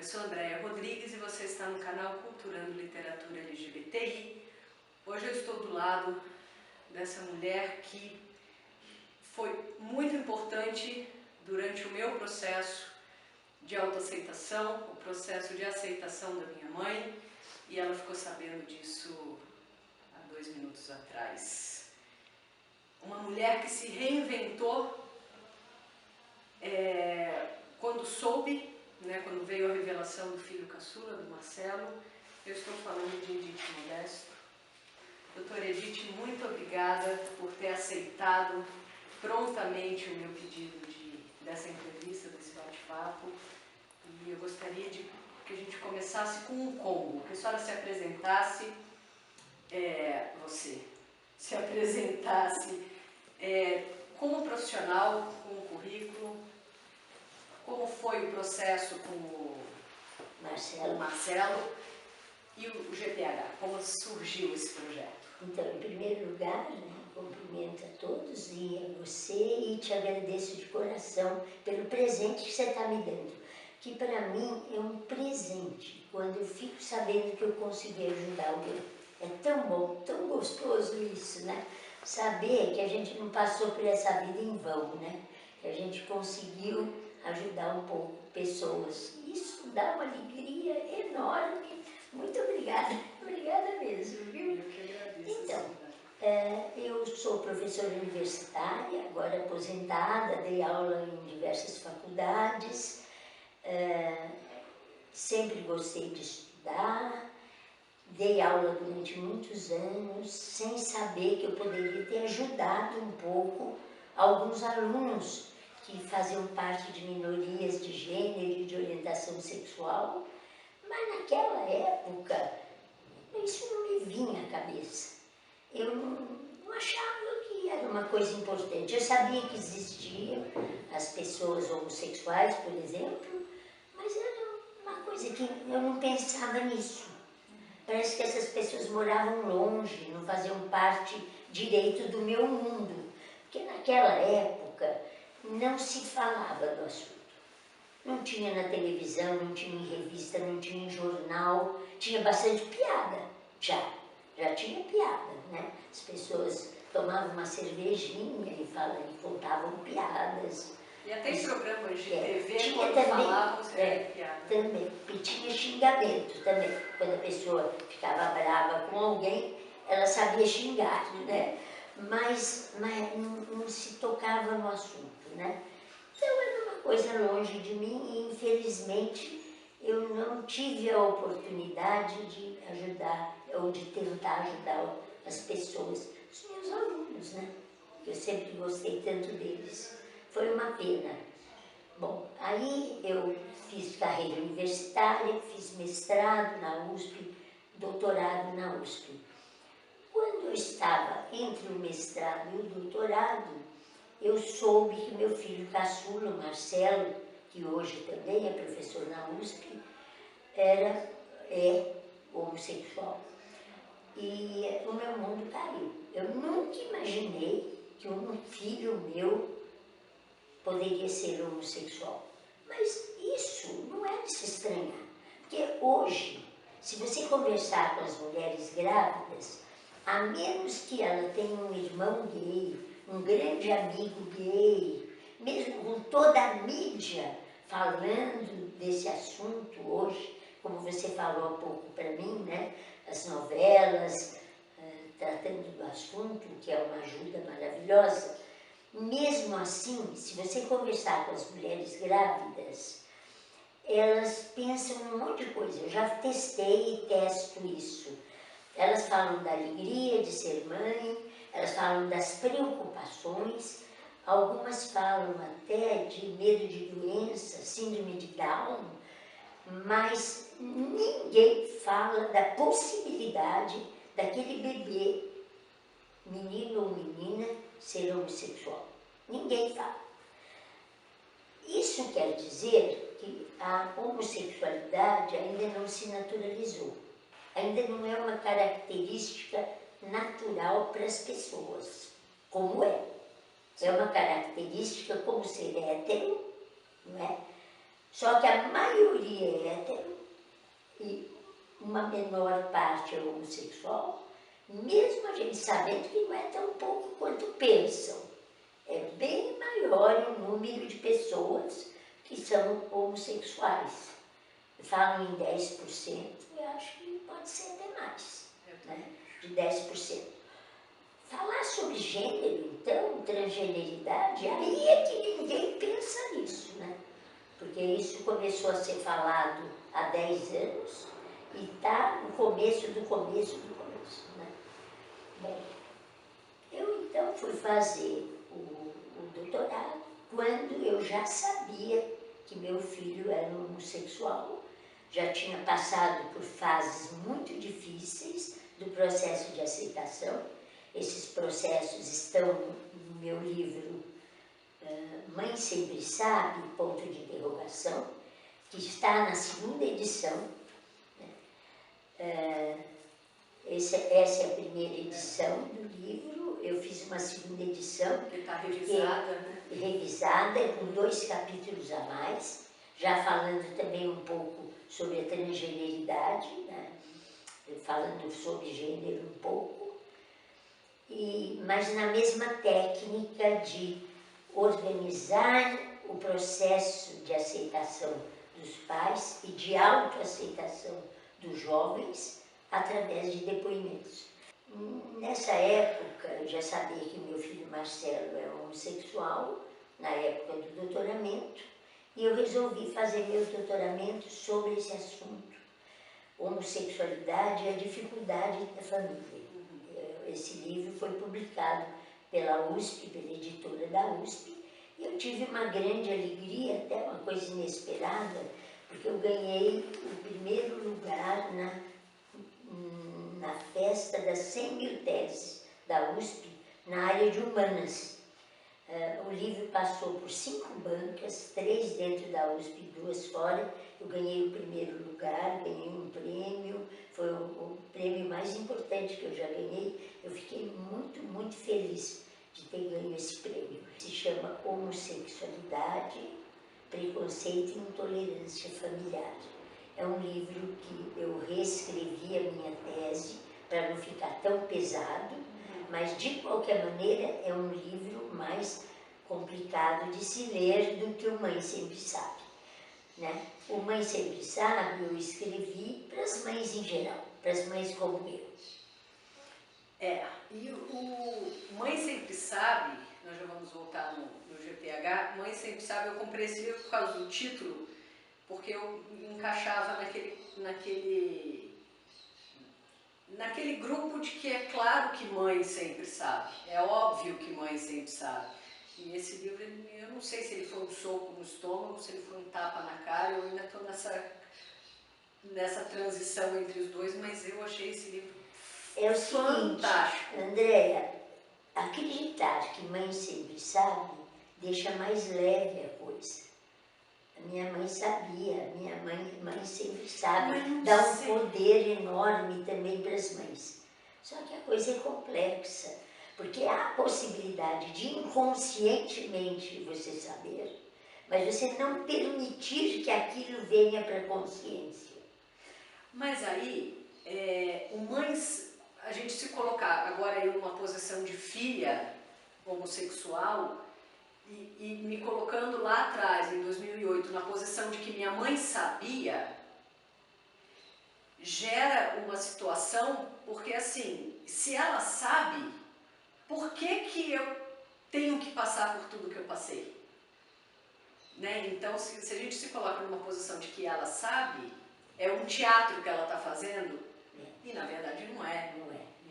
sou Andréia Rodrigues e você está no canal Culturando Literatura LGBTI. Hoje eu estou do lado dessa mulher que foi muito importante durante o meu processo de autoaceitação, o processo de aceitação da minha mãe, e ela ficou sabendo disso há 2 minutos atrás. Uma mulher que se reinventou quando soube, quando veio a revelação do filho caçula, do Marcelo. Eu estou falando de Edith Modesto. Doutora Edith, muito obrigada por ter aceitado prontamente o meu pedido dessa entrevista, desse bate-papo. E eu gostaria que a gente começasse com um combo, que a senhora se apresentasse, você se apresentasse como profissional, com o currículo, como foi o processo com o Marcelo e o GPH, como surgiu esse projeto? Então, em primeiro lugar, cumprimento a todos e a você e te agradeço de coração pelo presente que você está me dando, que para mim é um presente, quando eu fico sabendo que eu consegui ajudar alguém. É tão bom, tão gostoso isso, né? Saber que a gente não passou por essa vida em vão, né? Que a gente conseguiu ajudar um pouco pessoas. Isso dá uma alegria enorme. Muito obrigada, obrigada mesmo, viu? Eu que agradeço. Então, eu sou professora universitária, agora aposentada, dei aula em diversas faculdades, sempre gostei de estudar, dei aula durante muitos anos, sem saber que eu poderia ter ajudado um pouco alguns alunos que faziam parte de minorias de gênero e de orientação sexual, mas naquela época isso não me vinha à cabeça. Eu não achava que era uma coisa importante. Eu sabia que existiam as pessoas homossexuais, por exemplo, mas era uma coisa que eu não pensava nisso. Parece que essas pessoas moravam longe, não faziam parte direito do meu mundo. Porque naquela época não se falava do assunto. Não tinha na televisão, não tinha em revista, não tinha em jornal. Tinha bastante piada, já tinha piada, né? As pessoas tomavam uma cervejinha e contavam piadas. E até em programas de TV, tinha quando também, falavam, seria piada. Também. E tinha xingamento também. Quando a pessoa ficava brava com alguém, ela sabia xingar, né? Mas não se tocava no assunto, né? Então era uma coisa longe de mim e, infelizmente, eu não tive a oportunidade de ajudar, ou de tentar ajudar as pessoas, os meus alunos, né? Eu sempre gostei tanto deles. Foi uma pena. Bom, aí eu fiz carreira universitária, fiz mestrado na USP, doutorado na USP. Quando eu estava entre o mestrado e o doutorado, eu soube que meu filho caçula, o Marcelo, que hoje também é professor na USP, é homossexual. E o meu mundo caiu. Eu nunca imaginei que um filho meu poderia ser homossexual. Mas isso não é de se estranhar. Porque hoje, se você conversar com as mulheres grávidas, a menos que ela tenha um irmão gay, um grande amigo gay, mesmo com toda a mídia falando desse assunto hoje, como você falou há pouco para mim, né? As novelas tratando do assunto, que é uma ajuda maravilhosa. Mesmo assim, se você conversar com as mulheres grávidas, elas pensam em um monte de coisa. Eu já testei e testo isso. Elas falam da alegria de ser mãe, elas falam das preocupações, algumas falam até de medo de doença, síndrome de Down, mas ninguém fala da possibilidade daquele bebê, menino ou menina, ser homossexual. Ninguém fala. Isso quer dizer que a homossexualidade ainda não se naturalizou. Ainda não é uma característica natural para as pessoas, como é. É uma característica como ser hétero, não é? Só que a maioria é hétero e uma menor parte é homossexual, mesmo a gente sabendo que não é tão pouco quanto pensam. É bem maior o número de pessoas que são homossexuais. Falam em 10%, eu acho que pode ser até mais, né? De 10%. Falar sobre gênero, então, transgeneridade, aí é que ninguém pensa nisso, né? Porque isso começou a ser falado há 10 anos e está no começo do começo do começo, né? Bom, eu então fui fazer o doutorado quando eu já sabia que meu filho era homossexual, já tinha passado por fases muito difíceis do processo de aceitação. Esses processos estão no meu livro Mãe Sempre Sabe, ponto de interrogação, que está na segunda edição. Essa é a primeira edição do livro, eu fiz uma segunda edição. Que está revisada, né? Revisada, com 2 capítulos a mais, já falando também um pouco sobre a transgeneridade, né? Falando sobre gênero um pouco, mas na mesma técnica de organizar o processo de aceitação dos pais e de autoaceitação dos jovens através de depoimentos. Nessa época, eu já sabia que meu filho Marcelo é homossexual, na época do doutoramento, e eu resolvi fazer meu doutoramento sobre esse assunto, homossexualidade e a dificuldade da família. Esse livro foi publicado pela USP, pela editora da USP, e eu tive uma grande alegria, até uma coisa inesperada, porque eu ganhei o primeiro lugar na festa das 100 mil teses da USP, na área de humanas. O livro passou por 5 bancas, 3 dentro da USP e 2 fora. Eu ganhei o primeiro lugar, ganhei um prêmio, foi o prêmio mais importante que eu já ganhei. Eu fiquei muito, muito feliz de ter ganho esse prêmio. Se chama Homossexualidade, Preconceito e Intolerância Familiar. É um livro que eu reescrevi a minha tese para não ficar tão pesado, mas de qualquer maneira é um livro mais complicado de se ler do que o Mãe Sempre Sabe, né? O Mãe Sempre Sabe eu escrevi para as mães em geral, para as mães como eu. E o Mãe Sempre Sabe, nós já vamos voltar no GPH, Mãe Sempre Sabe, eu comprei esse livro por causa do título, porque eu encaixava naquele grupo de que é claro que mãe sempre sabe, é óbvio que mãe sempre sabe. E esse livro, eu não sei se ele foi um soco no estômago, se ele foi um tapa na cara, eu ainda estou nessa transição entre os dois, mas eu achei esse livro fantástico. Seguinte, Andréia, acreditar que Mãe Sempre Sabe deixa mais leve a coisa. A minha mãe sabia, minha mãe sempre sabe, dá um poder enorme também para as mães. Só que a coisa é complexa, porque há a possibilidade de inconscientemente você saber, mas você não permitir que aquilo venha para a consciência. Mas aí, a gente se colocar agora em uma posição de filha homossexual, e me colocando lá atrás, em 2008, na posição de que minha mãe sabia, gera uma situação, porque assim, se ela sabe, por que eu tenho que passar por tudo que eu passei? Né? Então, se a gente se coloca numa posição de que ela sabe, é um teatro que ela está fazendo, e na verdade não é.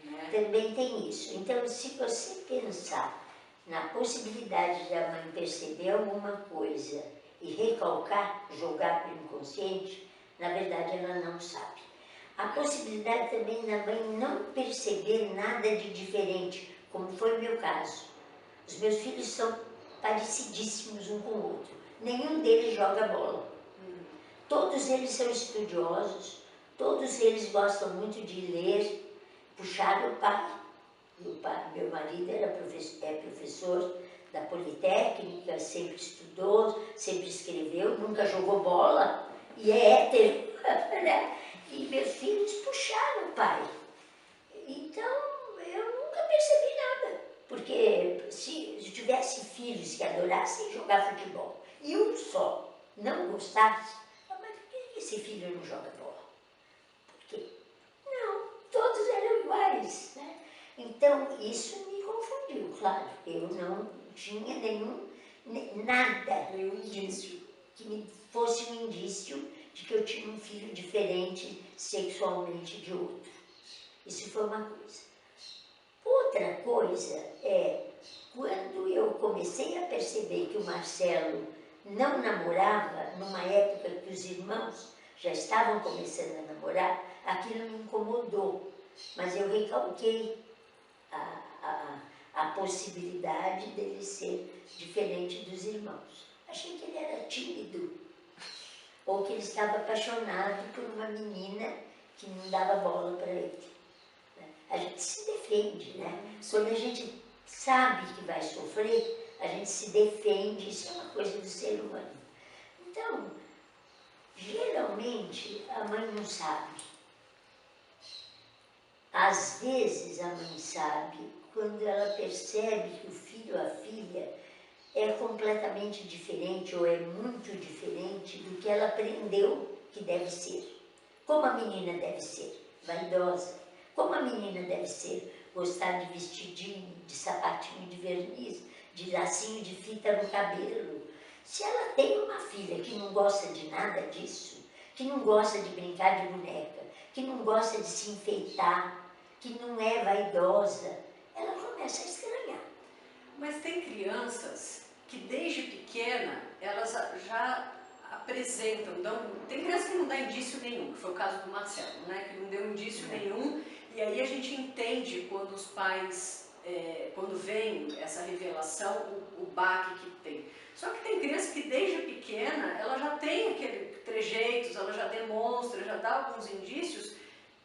Né? Também tem isso. Então, se você pensar na possibilidade da mãe perceber alguma coisa e recalcar, jogar para o inconsciente, na verdade ela não sabe. A possibilidade também da mãe não perceber nada de diferente, como foi o meu caso. Os meus filhos são parecidíssimos um com o outro. Nenhum deles joga bola. Todos eles são estudiosos, todos eles gostam muito de ler, puxar o pai. Meu marido é professor da Politécnica, sempre estudou, sempre escreveu, nunca jogou bola, e é hétero, né? E meus filhos puxaram o pai. Então, eu nunca percebi nada, porque se eu tivesse filhos que adorassem jogar futebol, e um só não gostasse, mas por que esse filho não joga bola? Por quê? Não, todos eram iguais, né? Então, isso me confundiu, claro. Eu não tinha nada Nenhum indício. que me fosse um indício de que eu tinha um filho diferente sexualmente de outro. Isso foi uma coisa. Outra coisa é, quando eu comecei a perceber que o Marcelo não namorava, numa época que os irmãos já estavam começando a namorar, aquilo me incomodou. Mas eu recalquei a possibilidade dele ser diferente dos irmãos. Achei que ele era tímido, ou que ele estava apaixonado por uma menina que não dava bola para ele. A gente se defende, né? Quando a gente sabe que vai sofrer, a gente se defende, isso é uma coisa do ser humano. Então, geralmente, a mãe não sabe. Às vezes a mãe sabe quando ela percebe que o filho ou a filha é completamente diferente ou é muito diferente do que ela aprendeu que deve ser. Como a menina deve ser, vaidosa. Como a menina deve ser, gostar de vestidinho, de sapatinho de verniz, de lacinho de fita no cabelo. Se ela tem uma filha que não gosta de nada disso, que não gosta de brincar de boneca, que não gosta de se enfeitar, que não é vaidosa, ela começa a estranhar. Mas tem crianças que desde pequena elas já apresentam, tem criança que não dá indício nenhum, que foi o caso do Marcelo, né? Que não deu indício nenhum, e aí a gente entende quando os pais, quando vem essa revelação, o baque que tem. Só que tem criança que desde pequena ela já tem aqueles trejeitos, ela já demonstra, já dá alguns indícios,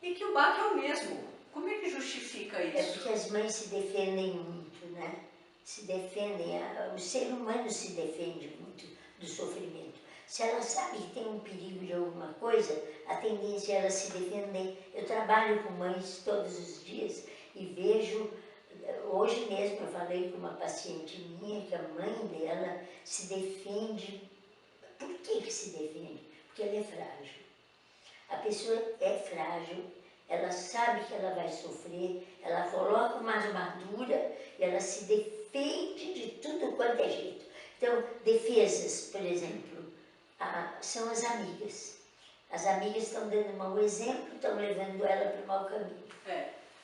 e que o baque é o mesmo. Como é que justifica isso? É porque as mães se defendem muito, né? Se defendem, o ser humano se defende muito do sofrimento. Se ela sabe que tem um perigo de alguma coisa, a tendência é ela se defender. Eu trabalho com mães todos os dias e vejo, hoje mesmo eu falei com uma paciente minha que a mãe dela se defende. Por que se defende? Porque ela é frágil. A pessoa é frágil. Ela sabe que ela vai sofrer, ela coloca uma armadura e ela se defende de tudo quanto é jeito. Então, defesas, por exemplo, são as amigas. As amigas estão dando mau exemplo, estão levando ela para o mau caminho.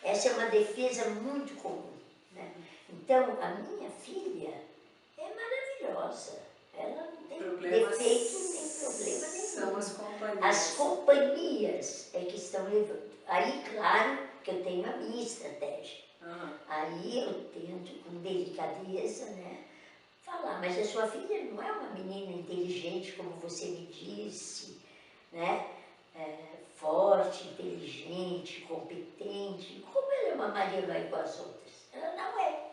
Essa é uma defesa muito comum, né? Então, a minha filha é maravilhosa. Ela não tem defeito nem problema nenhum. São as companhias. As companhias é que estão levando. Aí, claro, que eu tenho a minha estratégia. Aí eu tento, com delicadeza, né, falar, mas a sua filha não é uma menina inteligente, como você me disse, né? Forte, inteligente, competente. Como ela é uma Maria vai com as outras? Ela não é.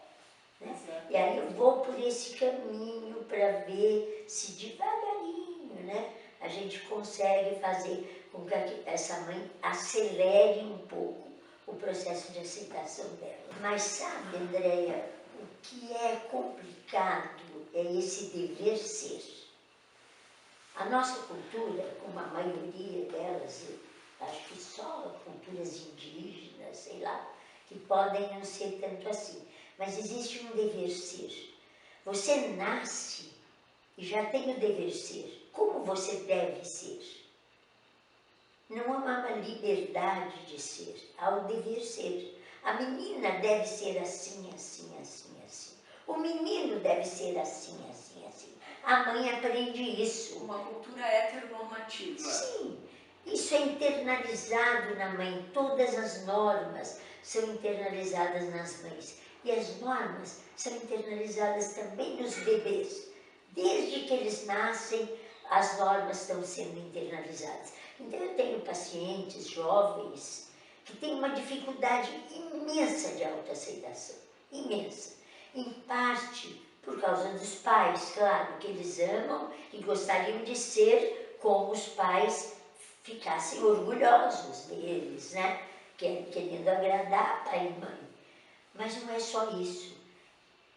Né? E aí eu vou por esse caminho para ver se devagarinho, né, a gente consegue fazer com que essa mãe acelere um pouco o processo de aceitação dela. Mas sabe, Andréia, o que é complicado é esse dever ser. A nossa cultura, como a maioria delas, acho que só culturas indígenas, sei lá, que podem não ser tanto assim, mas existe um dever ser. Você nasce e já tem o dever ser. Como você deve ser? Não há uma liberdade de ser, há o dever ser. A menina deve ser assim, assim, assim, assim. O menino deve ser assim, assim, assim. A mãe aprende isso. Uma cultura heteronormativa. Sim, isso é internalizado na mãe. Todas as normas são internalizadas nas mães. E as normas são internalizadas também nos bebês. Desde que eles nascem, as normas estão sendo internalizadas. Então eu tenho pacientes jovens que têm uma dificuldade imensa de autoaceitação, imensa. Em parte Por causa dos pais, claro, que eles amam e gostariam de ser como os pais, ficassem orgulhosos deles, né? Querendo agradar pai e mãe. Mas não é só isso.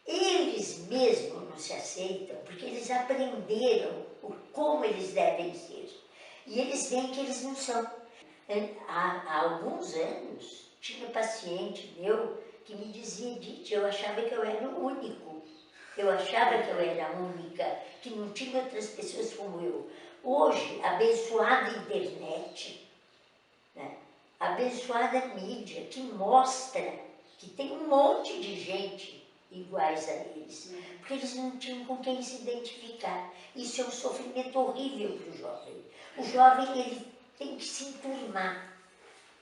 Eles mesmos não se aceitam, porque eles aprenderam como eles devem ser. E eles veem que eles não são. Há alguns anos, tinha paciente meu que me dizia, Edith, eu achava que eu era o único. Eu achava que eu era a única, que não tinha outras pessoas como eu. Hoje, abençoada internet, né? Abençoada mídia, que mostra que tem um monte de gente iguais a eles, porque eles não tinham com quem se identificar. Isso é um sofrimento horrível para o jovem. O jovem, ele tem que se enturmar.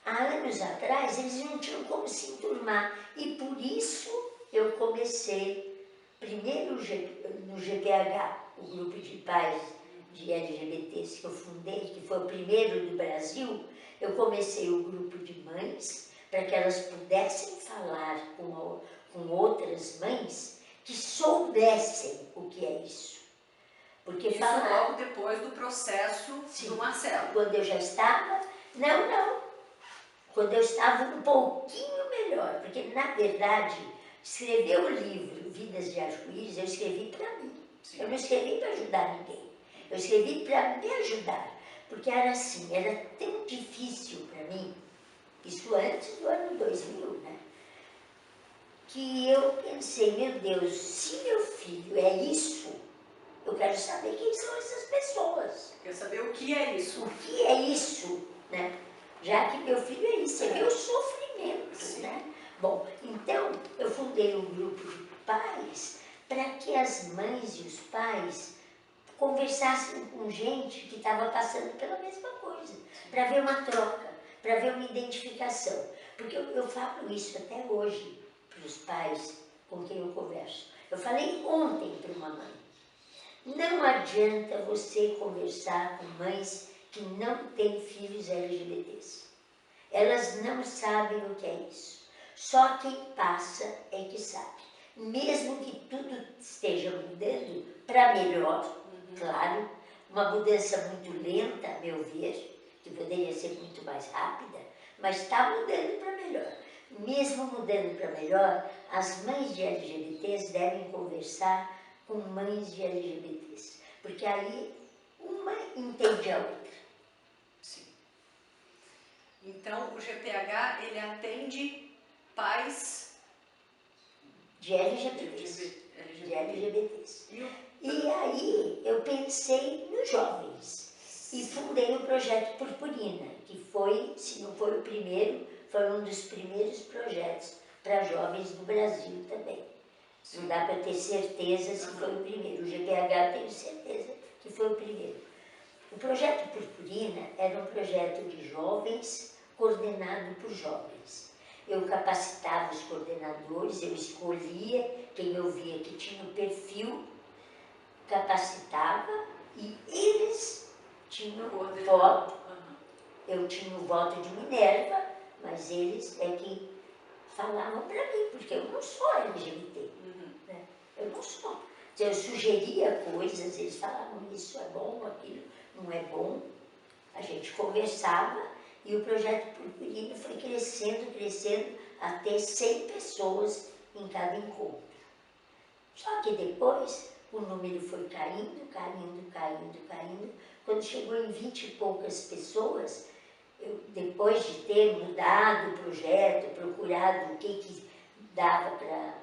Há anos atrás, eles não tinham como se enturmar, e por isso eu comecei, primeiro no GPH, o grupo de pais de LGBTs que eu fundei, que foi o primeiro do Brasil. Eu comecei o grupo de mães, para que elas pudessem falar com outras mães que soubessem o que é isso. Porque isso logo depois do processo do Marcelo. Quando eu já estava... Não. Quando eu estava um pouquinho melhor. Porque, na verdade, escrever o livro Vidas de Arco-Íris, eu escrevi para mim. Sim. Eu não escrevi para ajudar ninguém. Eu escrevi para me ajudar. Porque era assim, era tão difícil para mim, isso antes do ano 2000, né? Que eu pensei, meu Deus, se meu filho é isso, eu quero saber quem são essas pessoas. Quero saber o que é isso. O que é isso, né? Já que meu filho é isso, é meu sofrimento, sim, né? Bom, então eu fundei um grupo de pais para que as mães e os pais conversassem com gente que estava passando pela mesma coisa, para ver uma troca, para ver uma identificação. Porque eu falo isso até hoje para os pais com quem eu converso. Eu falei ontem para uma mãe, não adianta você conversar com mães que não têm filhos LGBTs. Elas não sabem o que é isso. Só quem passa é que sabe. Mesmo que tudo esteja mudando para melhor, claro, uma mudança muito lenta, a meu ver, que poderia ser muito mais rápida, mas está mudando para melhor. Mesmo mudando para melhor, as mães de LGBTs devem conversar com mães de LGBTs, porque aí uma entende a outra. Sim. Então, o GPH, ele atende pais de LGBTs. E aí eu pensei nos jovens e fundei o Projeto Purpurina, que foi, se não foi o primeiro, foi um dos primeiros projetos para jovens do Brasil também. Sim. Não dá para ter certeza se foi o primeiro. O GPH tenho certeza que foi o primeiro. O Projeto Purpurina era um projeto de jovens coordenado por jovens. Eu capacitava os coordenadores, eu escolhia quem eu via que tinha o perfil, capacitava e eles tinham o voto. Eu tinha o voto de Minerva, mas eles é que falavam para mim, porque eu não sou LGBT. Né? Eu não sou. Eu sugeria coisas, eles falavam, isso é bom, aquilo não é bom. A gente conversava e o Projeto Purpurina foi crescendo até 100 pessoas em cada encontro. Só que depois o número foi caindo. Quando chegou em 20 e poucas pessoas, depois de ter mudado o projeto, procurado o que dava para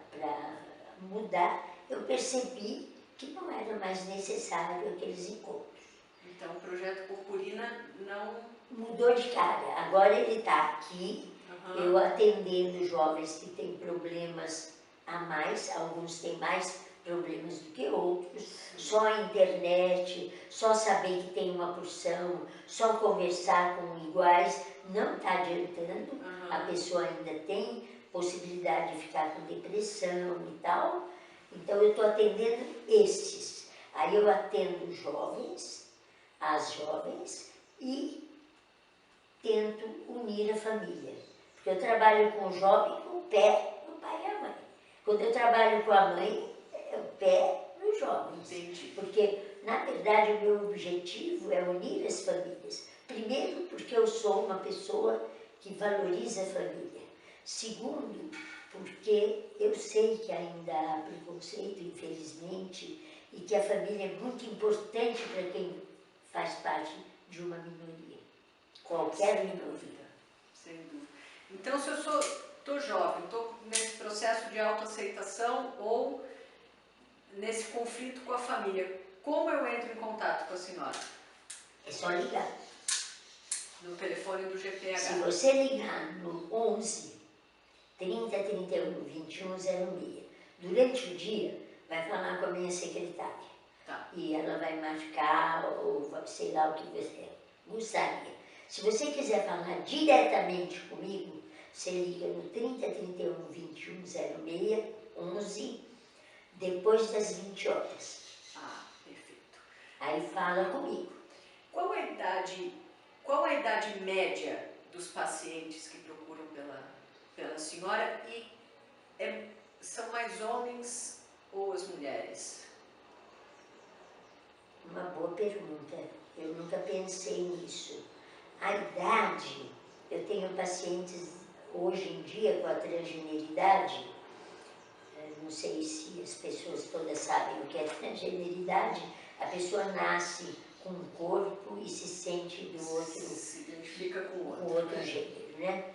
mudar, eu percebi que não era mais necessário aqueles encontros. Então o Projeto Purpurina não... Mudou de cara. Agora ele está aqui, eu atendendo jovens que têm problemas a mais, alguns têm mais problemas do que outros, só a internet, só saber que tem uma porção, só conversar com iguais, não está adiantando, a pessoa ainda tem possibilidade de ficar com depressão e tal, então eu estou atendendo esses. Aí eu atendo jovens, as jovens, e tento unir a família, porque eu trabalho com o jovem com o pé no pai e a mãe. Quando eu trabalho com a mãe, pé nos jovens. Entendi. Porque, na verdade, o meu objetivo é unir as famílias. Primeiro, porque eu sou uma pessoa que valoriza a família. Segundo, porque eu sei que ainda há preconceito, infelizmente, e que a família é muito importante para quem faz parte de uma minoria. Qualquer minoria. Sem dúvida. Então, se eu estou jovem, estou nesse processo de autoaceitação ou nesse conflito com a família, como eu entro em contato com a senhora? É só ligar. No telefone do GPH. Se você ligar no 11 30 31 21 06, durante o dia, vai falar com a minha secretária. Tá. E ela vai marcar, ou sei lá o que você gostaria. Se você quiser falar diretamente comigo, você liga no 30 31 21 06, 11, depois das 20 horas. Ah, perfeito. Aí fala comigo. Qual a idade média dos pacientes que procuram pela senhora e são mais homens ou as mulheres? Uma boa pergunta. Eu nunca pensei nisso. A idade, eu tenho pacientes hoje em dia com a transgeneridade, não sei se as pessoas todas sabem o que é transgeneridade, a pessoa nasce com um corpo e se sente do outro, se identifica com o outro gênero, né?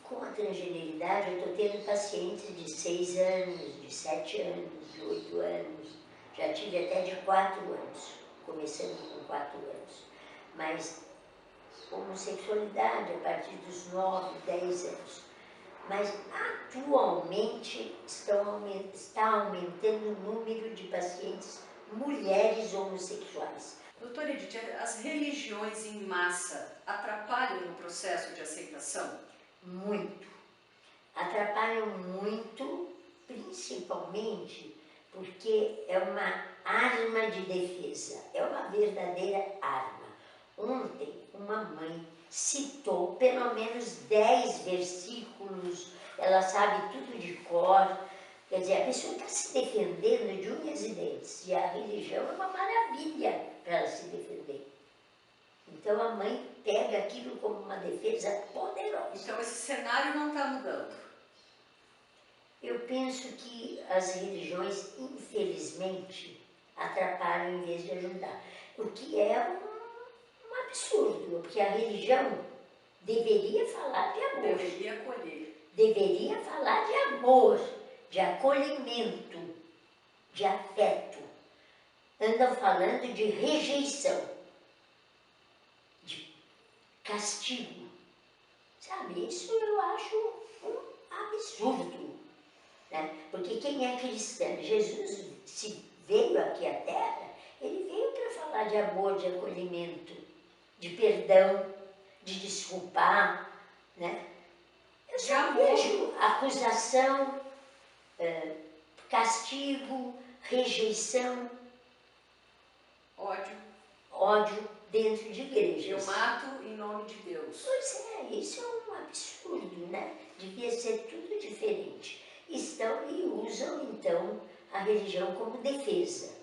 Com a transgeneridade, eu estou tendo pacientes de 6 anos, de 7 anos, de 8 anos, já tive até de 4 anos, começando com 4 anos. Mas homossexualidade a partir dos 9, 10 anos. Mas atualmente está aumentando o número de pacientes mulheres homossexuais. Doutora Edith, as religiões em massa atrapalham no processo de aceitação? Muito. Atrapalham muito, principalmente porque é uma arma de defesa, é uma verdadeira arma. Ontem, uma mãe citou pelo menos 10 versículos, ela sabe tudo de cor. Quer dizer, a pessoa está se defendendo de unhas e dentes, e a religião é uma maravilha para ela se defender. Então a mãe pega aquilo como uma defesa poderosa. Então esse cenário não está mudando? Eu penso que as religiões, infelizmente, atrapalham em vez de ajudar. O que é um absurdo, porque a religião deveria falar de amor. Deveria acolher. Deveria falar de amor, de acolhimento, de afeto. Andam falando de rejeição, de castigo. Sabe, isso eu acho um absurdo. Né? Porque quem é cristão? Jesus, se veio aqui à Terra, ele veio para falar de amor, de acolhimento, de perdão, de desculpar. Né? Eu só vejo acusação, castigo, rejeição, ódio dentro de igrejas. Eu mato em nome de Deus. Pois é, isso é um absurdo, né? Devia ser tudo diferente. E usam, então, a religião como defesa.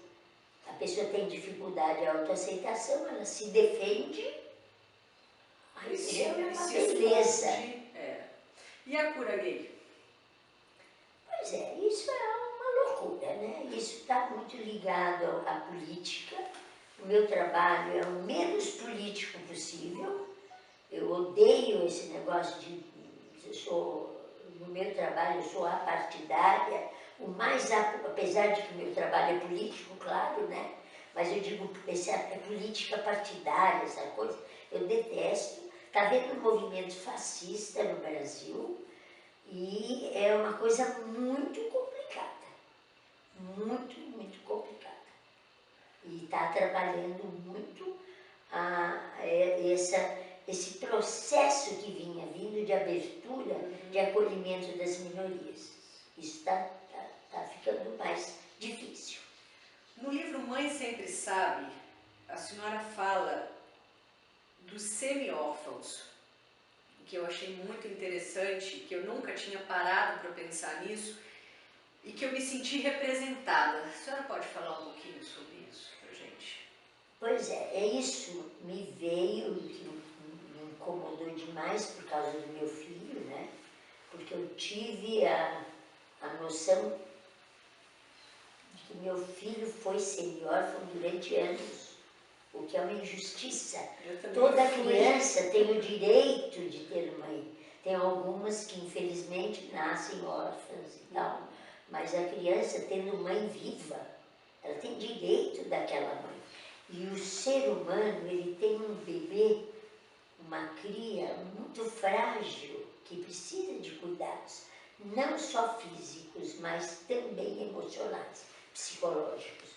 A pessoa tem dificuldade de autoaceitação, ela se defende, a religião é uma beleza. E a cura gay? Pois é, isso é uma loucura, né? Isso está muito ligado à política. O meu trabalho é o menos político possível. Eu odeio esse negócio de... no meu trabalho, eu sou apartidária. Apesar de que o meu trabalho é político, claro, né? Mas eu digo, é política partidária, essa coisa. Eu detesto. Está havendo um movimento fascista no Brasil e é uma coisa muito complicada. Muito, muito complicada. E está atrapalhando muito esse processo que vinha vindo de abertura, de acolhimento das minorias. Isso está ficando mais difícil. No livro Mãe Sempre Sabe, a senhora fala dos semi-órfãos, que eu achei muito interessante, que eu nunca tinha parado para pensar nisso, e que eu me senti representada. A senhora pode falar um pouquinho sobre isso pra gente? Pois é isso me veio, que me incomodou demais por causa do meu filho, né? Porque eu tive a noção de que meu filho foi semi-órfão durante anos, o que é uma injustiça. Toda criança tem o direito de ter mãe. Tem algumas que infelizmente nascem órfãs e tal, mas a criança tendo mãe viva, ela tem direito daquela mãe. E o ser humano, ele tem um bebê, uma cria muito frágil, que precisa de cuidados, não só físicos, mas também emocionais, psicológicos.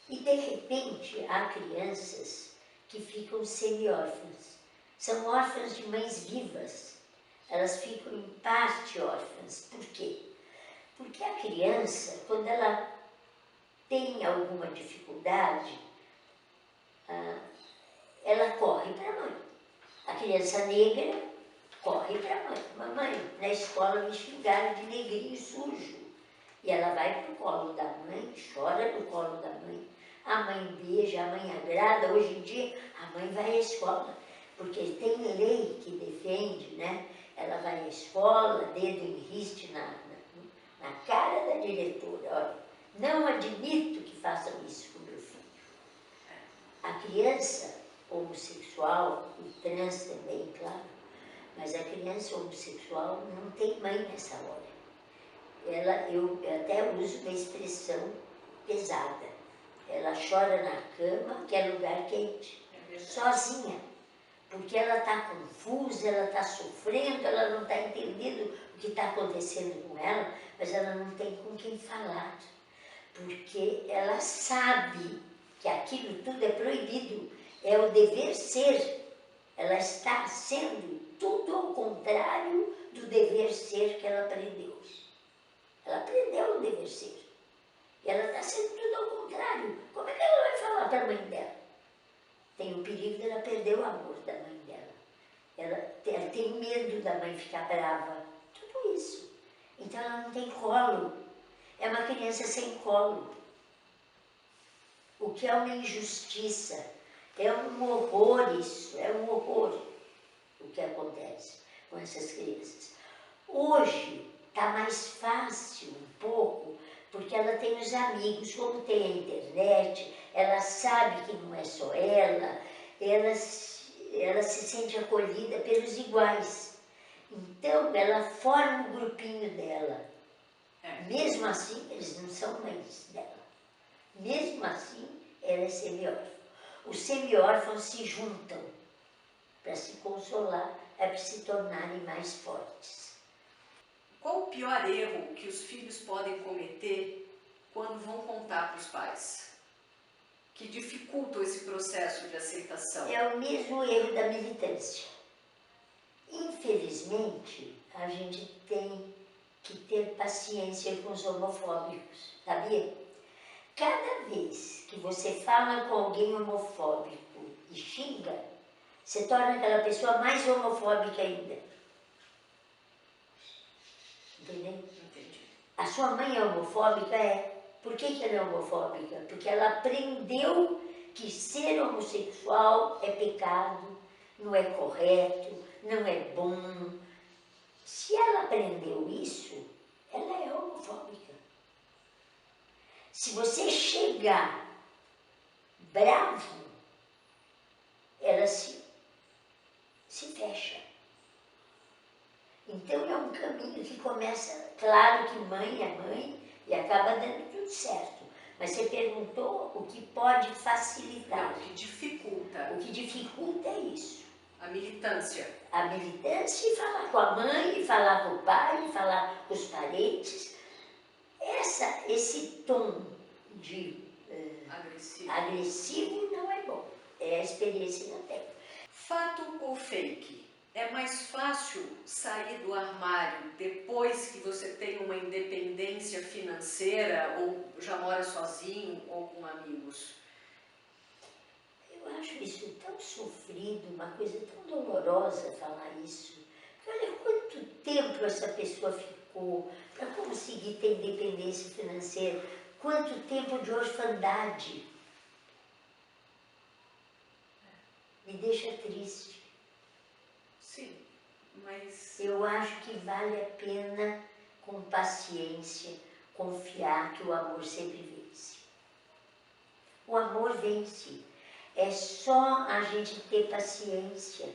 E de repente há crianças que ficam semi-órfãs. São órfãs de mães vivas. Elas ficam em parte órfãs. Por quê? Porque a criança, quando ela tem alguma dificuldade, ela corre para a mãe. A criança negra corre para a mãe. Mamãe, na escola me xingaram de negrinho sujo. E ela vai para o colo da mãe, chora no colo da mãe. A mãe beija, a mãe agrada. Hoje em dia, a mãe vai à escola, porque tem lei que defende, né? Ela vai à escola, dedo em riste na cara da diretora. Olha, não admito que façam isso com meu filho. A criança homossexual, e trans também, claro, mas a criança homossexual não tem mãe nessa hora. Eu até uso uma expressão pesada. Ela chora na cama, que é lugar quente, sozinha, porque ela está confusa, ela está sofrendo, ela não está entendendo o que está acontecendo com ela, mas ela não tem com quem falar, porque ela sabe que aquilo tudo é proibido, é o dever ser. Ela está sendo tudo ao contrário do dever ser que ela aprendeu. Ela aprendeu o dever ser. E ela está sendo tudo ao contrário. Como é que ela vai falar para a mãe dela? Tem o perigo dela perder o amor da mãe dela. Ela tem medo da mãe ficar brava. Tudo isso. Então ela não tem colo. É uma criança sem colo. O que é uma injustiça. É um horror isso. É um horror o que acontece com essas crianças. Hoje está mais fácil um pouco, porque ela tem os amigos, como tem a internet, ela sabe que não é só ela se sente acolhida pelos iguais. Então, ela forma o grupinho dela. Mesmo assim, eles não são mães dela. Mesmo assim, ela é semi-órfã. Os semi-órfãos se juntam para se consolar, para se tornarem mais fortes. Qual o pior erro que os filhos podem cometer quando vão contar para os pais? Que dificultam esse processo de aceitação? É o mesmo erro da militância. Infelizmente, a gente tem que ter paciência com os homofóbicos, sabia? Cada vez que você fala com alguém homofóbico e xinga, você torna aquela pessoa mais homofóbica ainda. Entendeu? Entendi. A sua mãe é homofóbica? É. Por que ela é homofóbica? Porque ela aprendeu que ser homossexual é pecado, não é correto, não é bom. Se ela aprendeu isso, ela é homofóbica. Se você chegar bravo, ela se fecha. Então é um caminho que começa, claro que mãe é mãe e acaba dando tudo certo. Mas você perguntou o que pode facilitar. Não, o que dificulta. O que dificulta é isso. A militância. A militância e falar com a mãe, e falar com o pai, e falar com os parentes. Esse tom de agressivo não é bom. É a experiência que eu tenho. Fato ou fake? É mais fácil sair do armário depois que você tem uma independência financeira ou já mora sozinho ou com amigos? Eu acho isso tão sofrido, uma coisa tão dolorosa falar isso. Porque olha quanto tempo essa pessoa ficou ficou, para conseguir ter independência financeira. Quanto tempo de orfandade. Me deixa triste. Sim, mas... Eu acho que vale a pena, com paciência, confiar que o amor sempre vence. O amor vence. É só a gente ter paciência.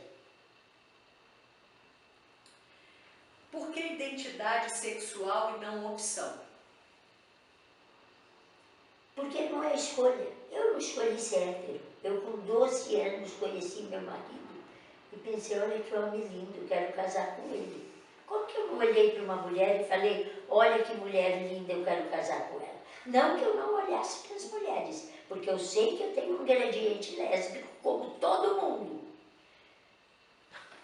Por que identidade sexual e não opção? Porque não é escolha. Eu não escolhi ser hétero. Eu com 12 anos conheci meu marido e pensei, olha que homem lindo, eu quero casar com ele. Como que eu não olhei para uma mulher e falei, olha que mulher linda, eu quero casar com ela? Não que eu não olhasse para as mulheres, porque eu sei que eu tenho um gradiente lésbico como todo mundo.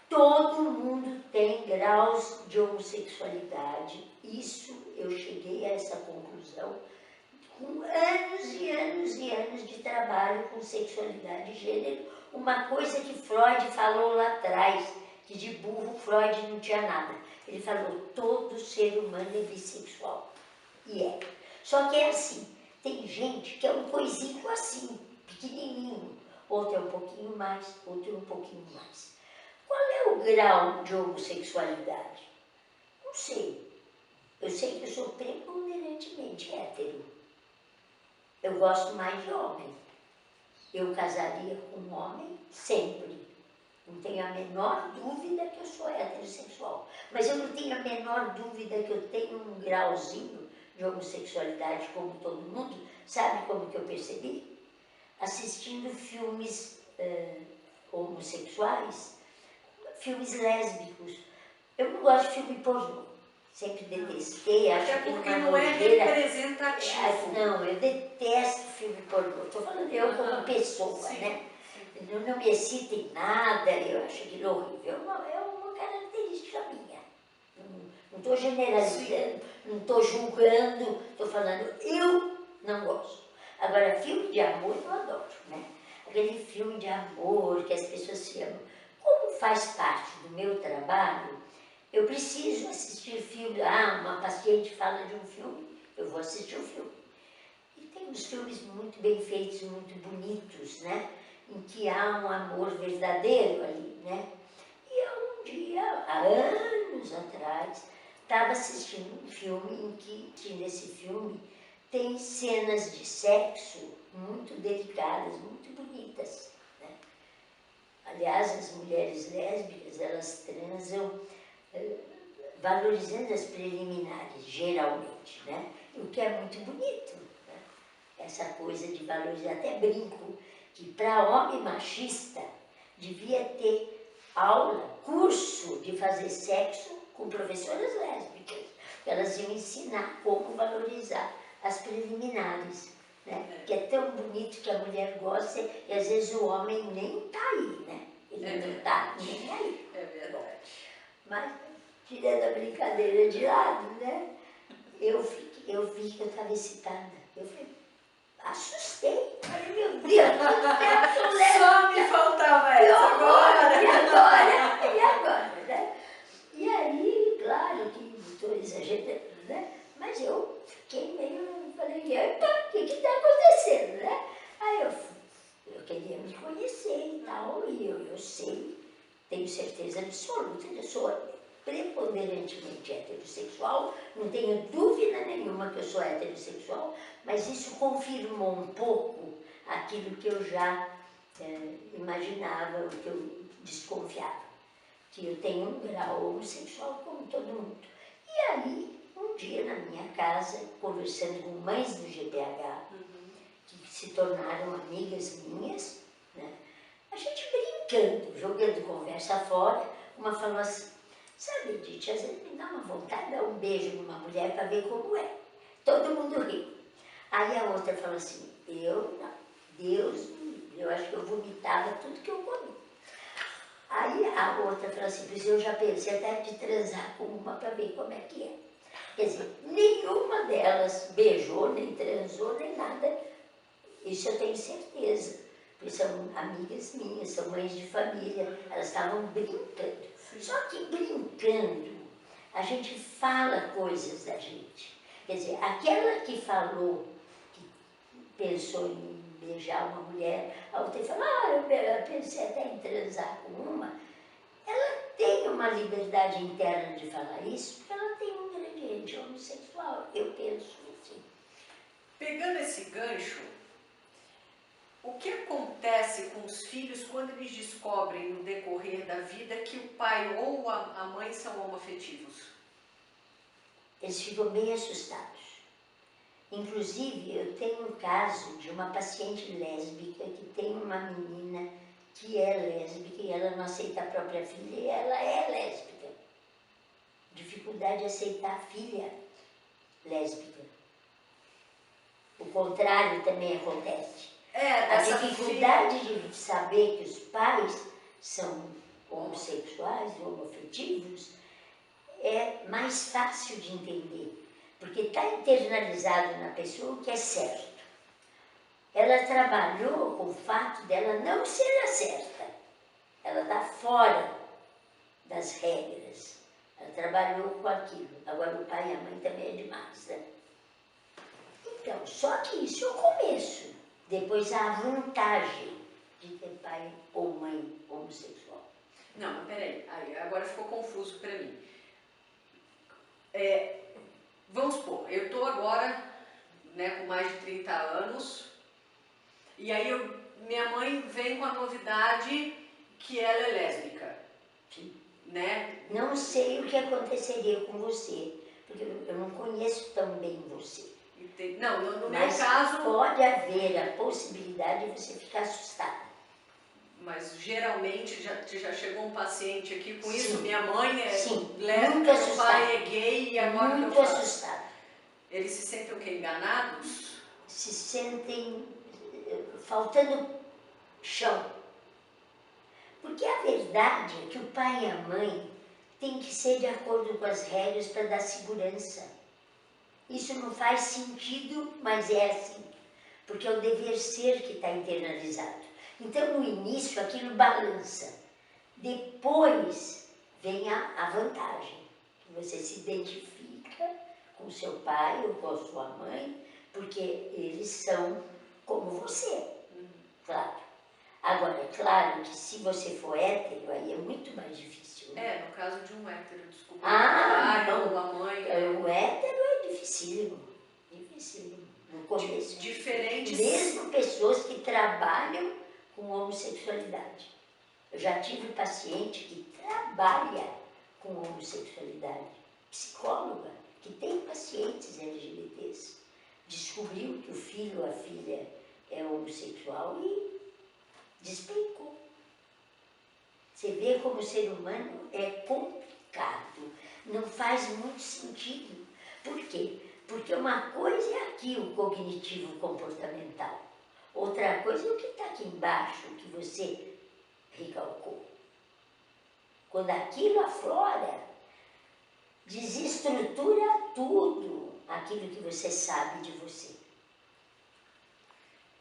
Todo mundo tem graus de homossexualidade. Isso, eu cheguei a essa conclusão com anos e anos e anos de trabalho com sexualidade e gênero. Uma coisa que Freud falou lá atrás, que de burro Freud não tinha nada. Ele falou, todo ser humano é bissexual. E é. Só que é assim, tem gente que é um coisinho assim, pequenininho. Outro é um pouquinho mais, outro é um pouquinho mais. Qual é o grau de homossexualidade? Não sei. Eu sei que eu sou preponderantemente hétero. Eu gosto mais de homem. Eu casaria com um homem sempre. Não tenho a menor dúvida que eu sou heterossexual. Mas eu não tenho a menor dúvida que eu tenho um grauzinho de homossexualidade como todo mundo. Sabe como que eu percebi? Assistindo filmes homossexuais, filmes lésbicos. Eu não gosto de filme pornô. Sempre detestei, acho Até que porque uma não é nojeira. representativo. Não, eu detesto filme pornô. Estou falando eu como pessoa, Sim, né? sim. Não me excita em nada, eu acho aquilo horrível. É uma característica minha. Não estou generalizando, não estou julgando, estou falando, eu não gosto. Agora, filme de amor eu adoro, né? Aquele filme de amor que as pessoas se amam. Como faz parte do meu trabalho, eu preciso assistir filme. Uma paciente fala de um filme, eu vou assistir o filme. E tem uns filmes muito bem feitos, muito bonitos, né? Em que há um amor verdadeiro ali, né? E eu um dia, há anos atrás, estava assistindo um filme em que, nesse filme, tem cenas de sexo muito delicadas, muito bonitas, né? Aliás, as mulheres lésbicas, elas transam valorizando as preliminares, geralmente, né? O que é muito bonito, né? Essa coisa de valorizar, até brinco, que para homem machista devia ter aula, curso de fazer sexo com professoras lésbicas. Elas iam ensinar como valorizar as preliminares, né? Que é tão bonito que a mulher gosta e às vezes o homem nem está aí, né? Ele não está nem aí. É verdade. Mas, tirando a brincadeira de lado, né? Eu vi que eu estava excitada. Eu falei, assustei. Falei, meu Deus do céu, Só me faltava essa agora. E agora, né? E aí, claro que estou exagerando, né? Mas eu fiquei meio, falei, epa, o que está acontecendo, né? Aí eu queria me conhecer e tal, e eu sei, tenho certeza absoluta que eu sou preponderantemente heterossexual, não tenho dúvida nenhuma que eu sou heterossexual, mas isso confirmou um pouco aquilo que eu já imaginava, o que eu desconfiava, que eu tenho um grau homossexual como todo mundo. E aí, um dia na minha casa, conversando com mães do GPH, que se tornaram amigas minhas, né? A gente brincando, jogando conversa fora, uma falou assim, sabe, Edith, às vezes me dá uma vontade de dar um beijo numa mulher para ver como é. Todo mundo riu. Aí a outra falou assim, eu não, Deus, eu acho que eu vomitava tudo que eu comi. Aí a outra falou assim, pois eu já pensei até de transar com uma para ver como é que é. Quer dizer, nenhuma delas beijou, nem transou, nem nada. Isso eu tenho certeza. Porque são amigas minhas, são mães de família, elas estavam brincando. Só que brincando, a gente fala coisas da gente. Quer dizer, aquela que falou, que pensou em beijar uma mulher, a outra fala, eu pensei até em transar com uma, ela tem uma liberdade interna de falar isso, porque ela tem um ingrediente homossexual, eu penso assim. Pegando esse gancho, o que acontece com os filhos quando eles descobrem no decorrer da vida que o pai ou a mãe são homoafetivos? Eles ficam bem assustados. Inclusive, eu tenho um caso de uma paciente lésbica que tem uma menina que é lésbica e ela não aceita a própria filha e ela é lésbica. Dificuldade de aceitar a filha lésbica. O contrário também acontece. A dificuldade de saber que os pais são homossexuais, homoafetivos, é mais fácil de entender. Porque está internalizado na pessoa o que é certo. Ela trabalhou com o fato dela não ser a certa. Ela está fora das regras. Ela trabalhou com aquilo. Agora o pai e a mãe também é demais, né? Então, só que isso é o começo. Depois há a vantagem de ter pai ou mãe homossexual. Não, mas peraí, agora ficou confuso para mim. Vamos supor, eu estou agora, né, com mais de 30 anos, e aí minha mãe vem com a novidade que ela é lésbica. Sim. Né? Não sei o que aconteceria com você, porque eu não conheço tão bem você. Não, no meu Mas caso... pode haver a possibilidade de você ficar assustada. Mas geralmente já chegou um paciente aqui com Sim. isso, minha mãe é Sim. lésbica, meu pai é gay e agora muito que eu faço? Assustada. Eles se sentem o quê? Enganados? Se sentem faltando chão. Porque a verdade é que o pai e a mãe têm que ser de acordo com as regras para dar segurança. Isso não faz sentido, mas é assim. Porque é o dever ser que está internalizado. Então, no início, aquilo balança. Depois vem a vantagem. Você se identifica com seu pai ou com a sua mãe, porque eles são como você. Claro. Agora, é claro que se você for hétero, aí é muito mais difícil. Né? No caso de um hétero, desculpa. Não. A mãe. O hétero é dificílimo. Dificílimo. No começo. Diferentes. Mesmo pessoas que trabalham com homossexualidade. Eu já tive paciente que trabalha com homossexualidade. Psicóloga, que tem pacientes LGBTs. Descobriu que o filho ou a filha é homossexual e despencou. Você vê como o ser humano é complicado, não faz muito sentido. Por quê? Porque uma coisa é aqui o cognitivo comportamental, outra coisa é o que está aqui embaixo, o que você recalcou. Quando aquilo aflora, desestrutura tudo aquilo que você sabe de você.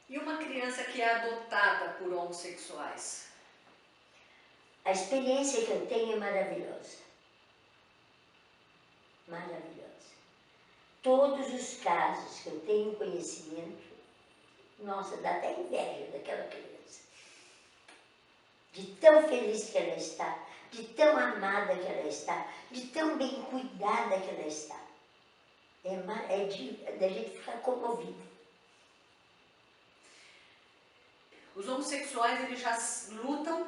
E uma criança que é adotada por homossexuais? A experiência que eu tenho é maravilhosa. Maravilhosa. Todos os casos que eu tenho conhecimento, nossa, dá até inveja daquela criança. De tão feliz que ela está, de tão amada que ela está, de tão bem cuidada que ela está. É da gente ficar comovido. Os homossexuais, eles já lutam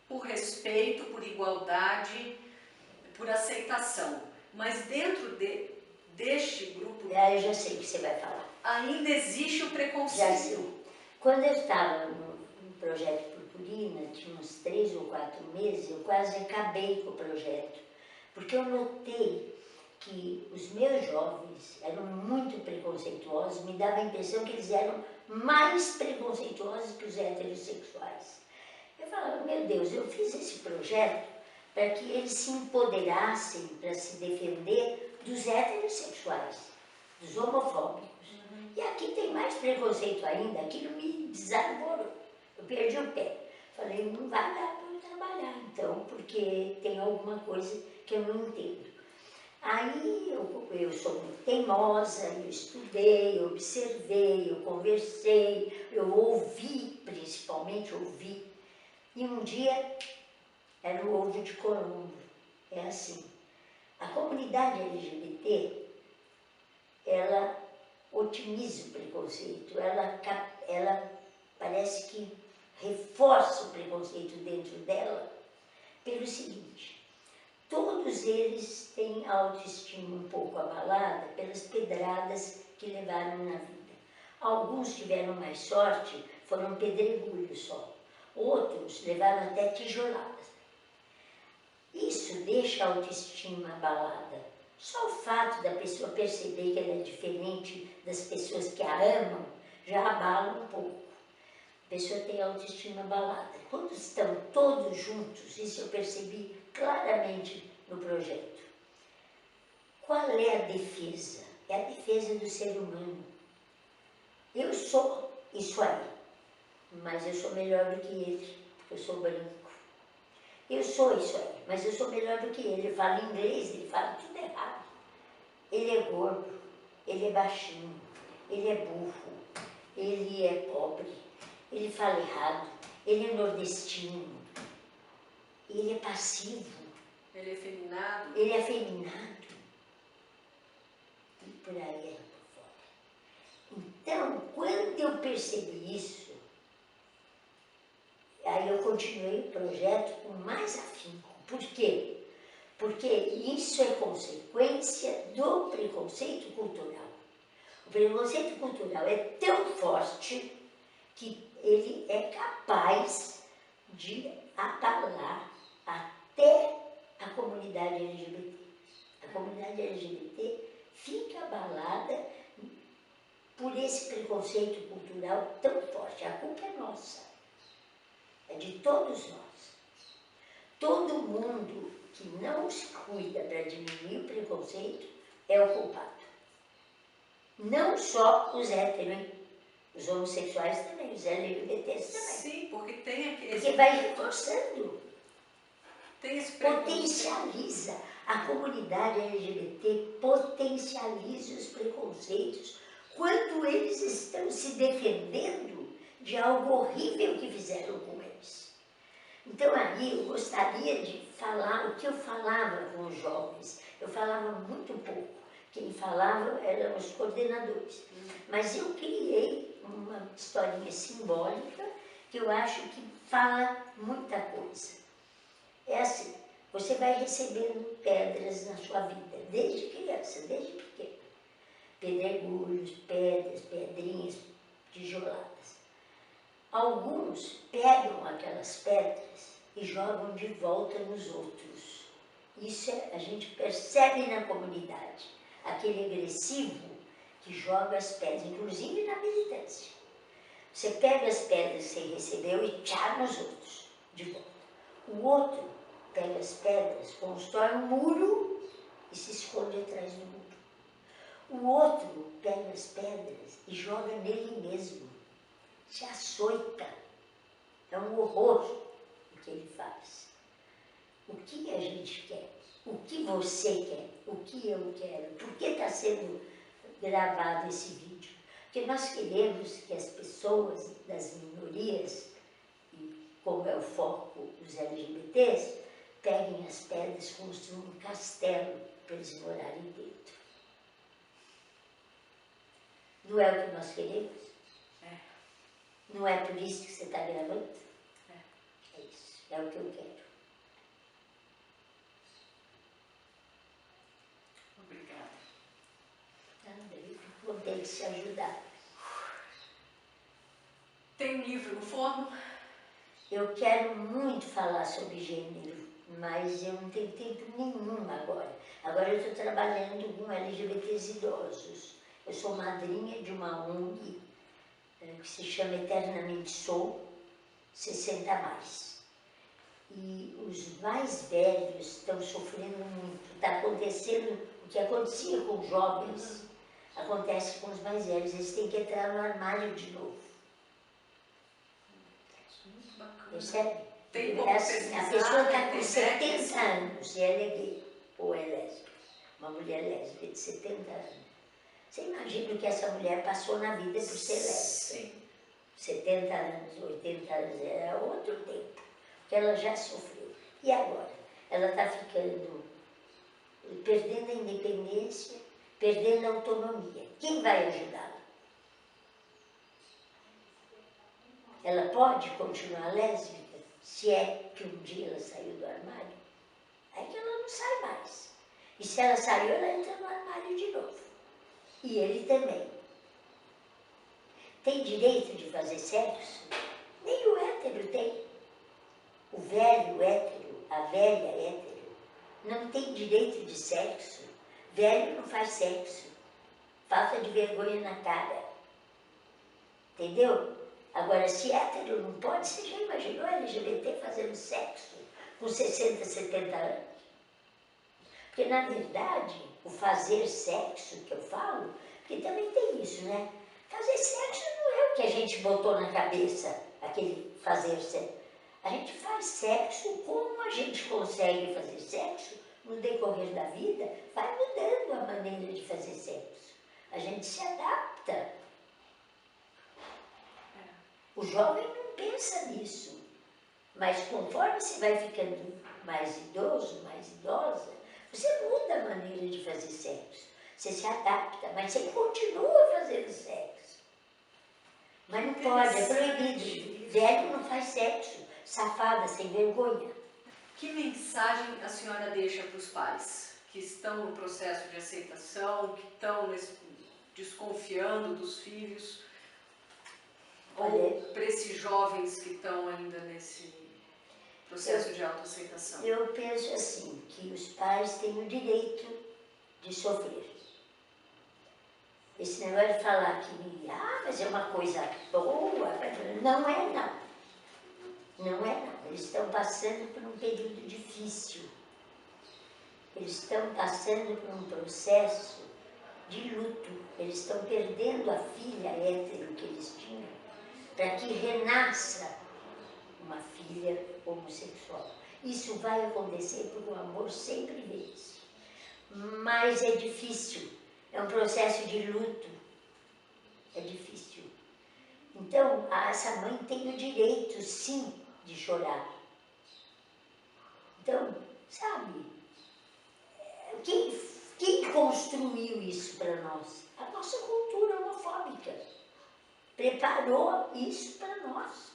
por respeito, por igualdade, por aceitação. Mas dentro deste grupo... Eu já sei o que você vai falar. Ainda existe o preconceito. Já sei. Quando eu estava no projeto Purpurina, tinha uns 3 ou 4 meses, eu quase acabei com o projeto. Porque eu notei que os meus jovens eram muito preconceituosos, me dava a impressão que eles eram mais preconceituosos que os heterossexuais. Eu falava, meu Deus, eu fiz esse projeto para que eles se empoderassem para se defender dos heterossexuais, dos homofóbicos. E aqui tem mais preconceito ainda, aquilo me desarvorou. Eu perdi o pé. Falei, não vai dar para eu trabalhar então, porque tem alguma coisa que eu não entendo. Aí eu sou muito teimosa, eu estudei, eu observei, eu conversei, eu ouvi, principalmente ouvi. E um dia era o ovo de Colombo. É assim, a comunidade LGBT, ela otimiza o preconceito, ela parece que reforça o preconceito dentro dela pelo seguinte: todos eles têm a autoestima um pouco abalada pelas pedradas que levaram na vida. Alguns tiveram mais sorte, foram pedregulhos só. Outros levaram até tijoladas. Isso deixa a autoestima abalada. Só o fato da pessoa perceber que ela é diferente das pessoas que a amam já abala um pouco. A pessoa tem a autoestima abalada. Quando estão todos juntos, isso eu percebi claramente no projeto. Qual é a defesa? É a defesa do ser humano. Eu sou isso aí, mas eu sou melhor do que ele, porque eu sou branco. Eu sou isso aí, mas eu sou melhor do que ele. Ele fala inglês, ele fala tudo errado. Ele é gordo, ele é baixinho, ele é burro, ele é pobre, ele fala errado, ele é nordestino, ele é passivo. Ele é afeminado. Ele é afeminado. E por aí era por fora. Então, quando eu percebi isso, aí eu continuei o projeto com mais afinco. Por quê? Porque isso é consequência do preconceito cultural. O preconceito cultural é tão forte que ele é capaz de abalar até a comunidade LGBT. A comunidade LGBT fica abalada por esse preconceito cultural tão forte. A culpa é nossa, é de todos nós. Todo mundo que não se cuida para diminuir o preconceito é o culpado. Não só os héteros, os homossexuais também, os LGBTs também. Sim, porque tem aquele... Porque vai reforçando. Tem esse preconceito. Potencializa. A comunidade LGBT potencializa os preconceitos quando eles estão se defendendo de algo horrível que fizeram com eles. Então aí eu gostaria de falar o que eu falava com os jovens. Eu falava muito pouco. Quem falava eram os coordenadores. Mas eu criei uma historinha simbólica que eu acho que fala muita coisa. É assim, você vai recebendo pedras na sua vida, desde criança, desde pequena. Pedregulhos, pedras, pedrinhas, tijoladas. Alguns pegam aquelas pedras e jogam de volta nos outros. Isso a gente percebe na comunidade. Aquele agressivo que joga as pedras, inclusive na militância. Você pega as pedras que você recebeu e tchá nos outros, de volta. O outro pega as pedras, constrói um muro e se esconde atrás do muro. O outro pega as pedras e joga nele mesmo, se açoita. É um horror o que ele faz. O que a gente quer? O que você quer? O que eu quero? Por que está sendo gravado esse vídeo? Porque nós queremos que as pessoas das minorias, e como é o foco dos LGBTs, peguem as pedras e construam um castelo para eles morarem dentro. Não é o que nós queremos? É. Não é por isso que você está gravando? É. É isso, é o que eu quero. Obrigada. Eu fico contente de se ajudar. Tem um livro no forno? Eu quero muito falar sobre gênero, mas eu não tenho tempo nenhum agora. Agora eu estou trabalhando com LGBTs idosos. Eu sou madrinha de uma ONG que se chama Eternamente Sou, 60+. E os mais velhos estão sofrendo muito. Está acontecendo o que acontecia com os jovens, acontece com os mais velhos. Eles têm que entrar no armário de novo. Muito bacana. Percebe? Tem como É assim, a pessoa está com pesquisar, 70 anos e ela é gay ou é lésbica. uma mulher lésbica de 70 anos. Você imagina o que essa mulher passou na vida por ser lésbica. Sim. 70 anos, 80 anos, era outro tempo que ela já sofreu. E agora? Ela está ficando, perdendo a independência, perdendo a autonomia. Quem vai ajudá-la? Ela pode continuar lésbica se é que um dia ela saiu do armário? É que ela não sai mais. E se ela saiu, ela entra no armário de novo. E ele também. Tem direito de fazer sexo? Nem o hétero tem. O velho hétero, a velha hétero, não tem direito de sexo. Velho não faz sexo. Falta de vergonha na cara. Entendeu? Agora, se hétero não pode, você já imaginou LGBT fazendo sexo com 60, 70 anos? Porque, na verdade, o fazer sexo que eu falo, porque também tem isso, né? Fazer sexo não é o que a gente botou na cabeça, aquele fazer sexo. A gente faz sexo como a gente consegue fazer sexo no decorrer da vida, vai mudando a maneira de fazer sexo. A gente se adapta. O jovem não pensa nisso, mas conforme você vai ficando mais idoso, mais idosa, você muda a maneira de fazer sexo. Você se adapta, mas você continua fazendo sexo. Mas não pode, é proibido. Velho não faz sexo, safada, sem vergonha. Que mensagem a senhora deixa para os pais que estão no processo de aceitação, que estão desconfiando dos filhos? Ou para esses jovens que estão ainda nesse processo de autoaceitação? Eu penso assim, que os pais têm o direito de sofrer. Esse negócio de falar que, mas é uma coisa boa, não é não. Não é não. Eles estão passando por um período difícil. Eles estão passando por um processo de luto. Eles estão perdendo a filha hétero que eles tinham, para que renasça uma filha homossexual. Isso vai acontecer porque o amor sempre vence. Mas é difícil, é um processo de luto, é difícil. Então, essa mãe tem o direito, sim, de chorar. Então, sabe, quem construiu isso para nós? A nossa cultura homofóbica preparou isso para nós.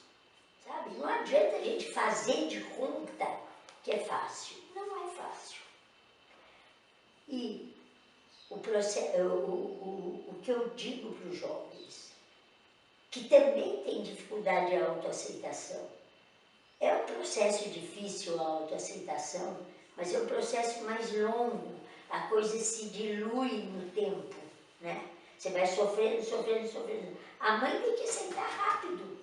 Sabe? Não adianta a gente fazer de conta que é fácil. Não é fácil. E o que eu digo para os jovens, que também têm dificuldade de autoaceitação, é um processo difícil a autoaceitação, mas é um processo mais longo. A coisa se dilui no tempo, né? Você vai sofrendo, sofrendo, sofrendo. A mãe tem que aceitar rápido.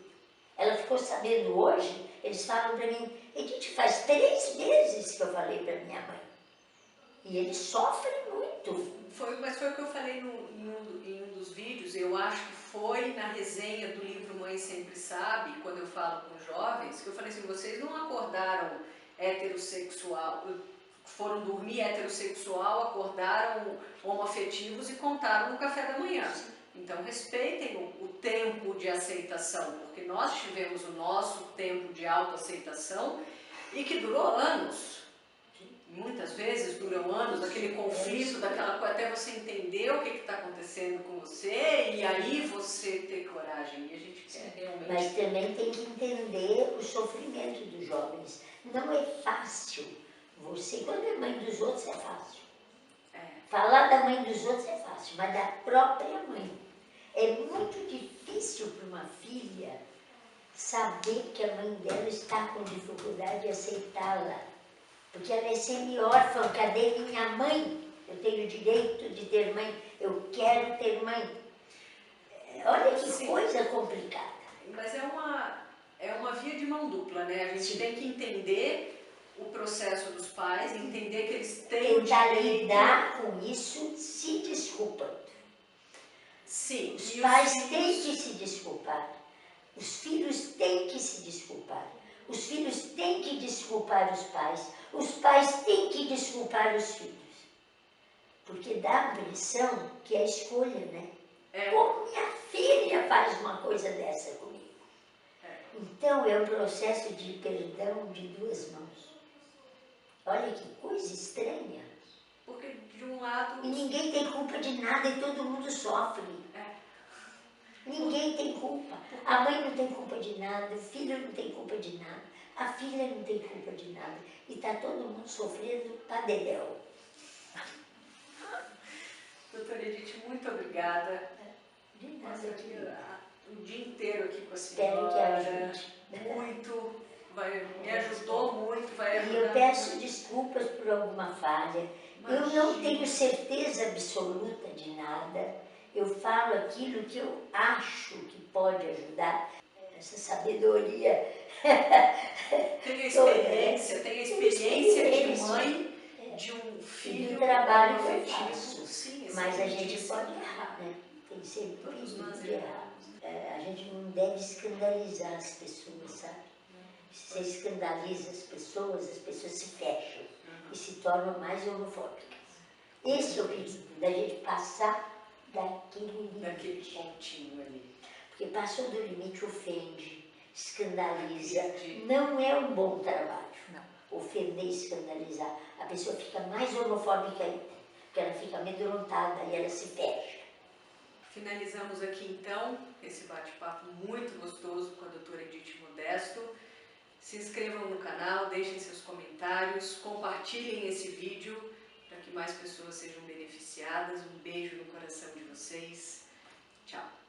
Ela ficou sabendo hoje, eles falam para mim, Edith, faz 3 meses que eu falei para minha mãe. E eles sofrem muito. Mas foi o que eu falei em um dos vídeos, eu acho que foi na resenha do livro Mãe Sempre Sabe, quando eu falo com jovens, que eu falei assim, vocês não acordaram heterossexual, foram dormir heterossexual, acordaram homoafetivos e contaram no café da manhã. Então respeitem o tempo de aceitação, porque nós tivemos o nosso tempo de autoaceitação e que durou anos. Muitas vezes duram anos, aquele conflito, daquela coisa, até você entender o que está acontecendo com você e aí você ter coragem. E a gente quer realmente... Mas também tem que entender o sofrimento dos jovens. Não é fácil. Você, quando é mãe dos outros, é fácil. Falar da mãe dos outros é fácil, mas da própria mãe. É muito difícil para uma filha saber que a mãe dela está com dificuldade de aceitá-la. Porque ela é semi-órfã, cadê minha mãe? Eu tenho o direito de ter mãe, eu quero ter mãe. Olha que coisa complicada. Mas é uma via de mão dupla, né? A gente tem que entender o processo dos pais, entender que eles têm tentar lidar com isso se desculpando. Sim. Os pais têm que se desculpar. Os filhos têm que se desculpar. Os filhos têm que desculpar os pais. Os pais têm que desculpar os filhos. Porque dá a impressão que é escolha, né? É. Como minha filha faz uma coisa dessa comigo? Então é um processo de perdão de duas mãos. Olha que coisa estranha. Porque de um lado... E ninguém tem culpa de nada e todo mundo sofre. Ninguém tem culpa. A mãe não tem culpa de nada, o filho não tem culpa de nada, a filha não tem culpa de nada. E está todo mundo sofrendo padedel. Doutora Edith, muito obrigada. De nada, Nossa, querida. o dia inteiro aqui com a Espero que senhora. ajude. Muito. Me ajudou muito, vai ajudar. E eu peço desculpas por alguma falha. Eu não tenho certeza absoluta de nada. Eu falo aquilo que eu acho que pode ajudar. Essa sabedoria. Tem a experiência, de mãe, de um filho. E do trabalho que eu afetivo. faço. Sim, mas a gente pode errar, né? Tem sempre perigo de errar. A gente não deve escandalizar as pessoas, sabe? Se você escandaliza as pessoas se fecham e se tornam mais homofóbicas. Esse é o perigo, da gente passar daquele limite. Daquele pontinho ali. Porque passou do limite, ofende, escandaliza. Não é um bom trabalho. Não. Ofender e escandalizar. A pessoa fica mais homofóbica ainda, porque ela fica amedrontada e ela se fecha. Finalizamos aqui então esse bate-papo muito gostoso com a doutora Edith Modesto. Se inscrevam no canal, deixem seus comentários, compartilhem esse vídeo para que mais pessoas sejam beneficiadas. Um beijo no coração de vocês. Tchau.